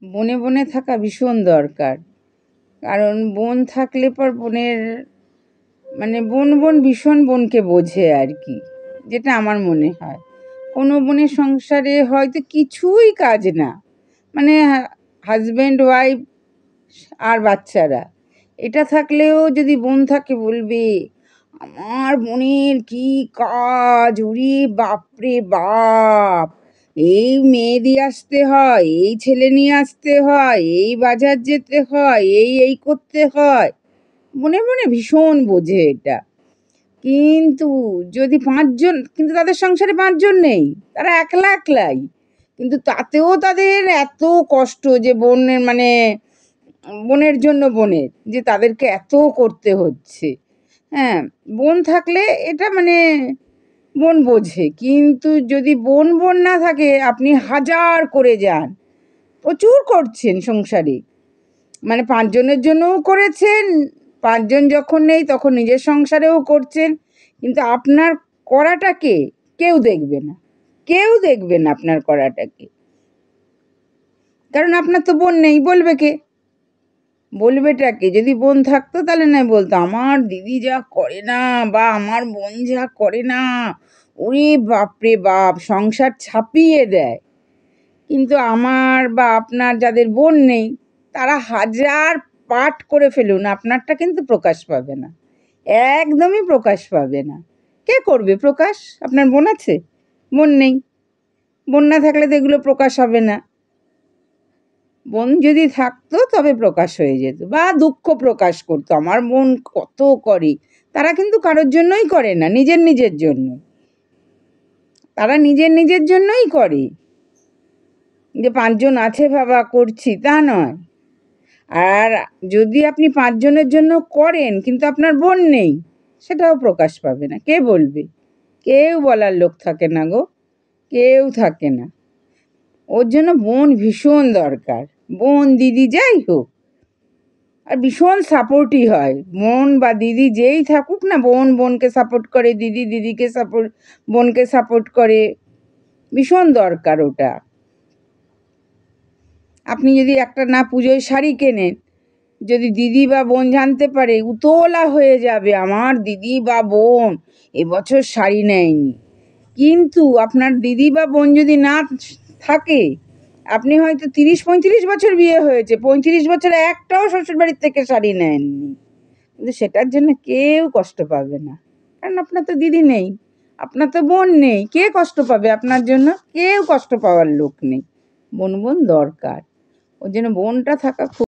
বনে বনে থাকা ভীষণ দরকার। কারণ বন থাকলে পর বনের মানে বন ভীষণ বনকে বোঝে আর কি, যেটা আমার মনে হয়। কোনো বনের সংসারে হয়তো কিছুই কাজ না, মানে হাজব্যান্ড ওয়াইফ আর বাচ্চারা, এটা থাকলেও যদি বোন থাকে বলবে আমার বোনের কি কাজ, উরি বাপরে বাপ, এই মেয়ে দিয়ে আসতে হয়, এই ছেলে নিয়ে আসতে হয়, এই বাজার যেতে হয়, এই করতে হয়। মনে মনে ভীষণ বোঝে এটা। কিন্তু যদি পাঁচজন, কিন্তু তাদের সংসারে পাঁচজন নেই, তারা একলা একলাই, কিন্তু তাতেও তাদের এত কষ্ট যে বোনের মানে বোনের জন্য বোনের যে তাদেরকে এত করতে হচ্ছে। হ্যাঁ, বোন থাকলে এটা মানে বোন বোঝে। কিন্তু যদি বোন না থাকে, আপনি হাজার করে যান, প্রচুর করছেন সংসারে, মানে পাঁচজনের জন্যও করেছেন, পাঁচজন যখন নেই তখন নিজের সংসারেও করছেন, কিন্তু আপনার করাটাকে কেউ দেখবে না, কেউ দেখবে না আপনার করাটাকে। কারণ আপনার তো বোন নেই, বলবে কে? বলবেটা কে? যদি বোন থাকতো তাহলে নয় বলতো আমার দিদি যা করে না, বা আমার বোন যা করে না, ওরে বাপরে বাপ, সংসার ছাপিয়ে দেয়। কিন্তু আমার বা আপনার যাদের বোন নেই, তারা হাজার পাঠ করে ফেলুন, আপনারটা কিন্তু প্রকাশ পাবে না, একদমই প্রকাশ পাবে না। কে করবে প্রকাশ? আপনার বোন আছে? বোন নেই। বোন না থাকলে তো এগুলো প্রকাশ হবে না। বোন যদি থাকতো তবে প্রকাশ হয়ে যেত, বা দুঃখ প্রকাশ করতো আমার বোন কত করে। তারা কিন্তু কারোর জন্যই করে না, নিজের জন্য। তারা নিজের জন্যই করে, যে পাঁচজন আছে বাবা করছি তা নয়। আর যদি আপনি পাঁচজনের জন্য করেন কিন্তু আপনার বোন নেই, সেটাও প্রকাশ পাবে না। কে বলবে? কেউ বলার লোক থাকে না গো, কেউ থাকে না। ওর জন্য বোন ভীষণ দরকার, বোন দিদি যাই হোক। আর ভীষণ সাপোর্টই হয় বোন বা দিদি, যেই থাকুক না, বোন বোনকে সাপোর্ট করে, দিদি দিদিকে সাপোর্ট, বোনকে সাপোর্ট করে। ভীষণ দরকার ওটা। আপনি যদি একটা না পুজোয় শাড়ি কেনেন, যদি দিদি বা বোন জানতে পারে, উতলা হয়ে যাবে আমার দিদি বা বোন এবছর শাড়ি নেয়নি। কিন্তু আপনার দিদি বা বোন যদি না থাকে, আপনি হয়তো 30-35 বছর বিয়ে হয়েছে, 35 বছরে একটাও শ্বশুরবাড়ির থেকে শাড়ি নেননি, কিন্তু সেটার জন্য কেউ কষ্ট পাবে না। কারণ আপনার তো দিদি নেই, আপনার তো বোন নেই, কে কষ্ট পাবে আপনার জন্য? কেউ কষ্ট পাওয়ার লোক নেই। বোন দরকার। ওর জন্য বোনটা থাকা খুব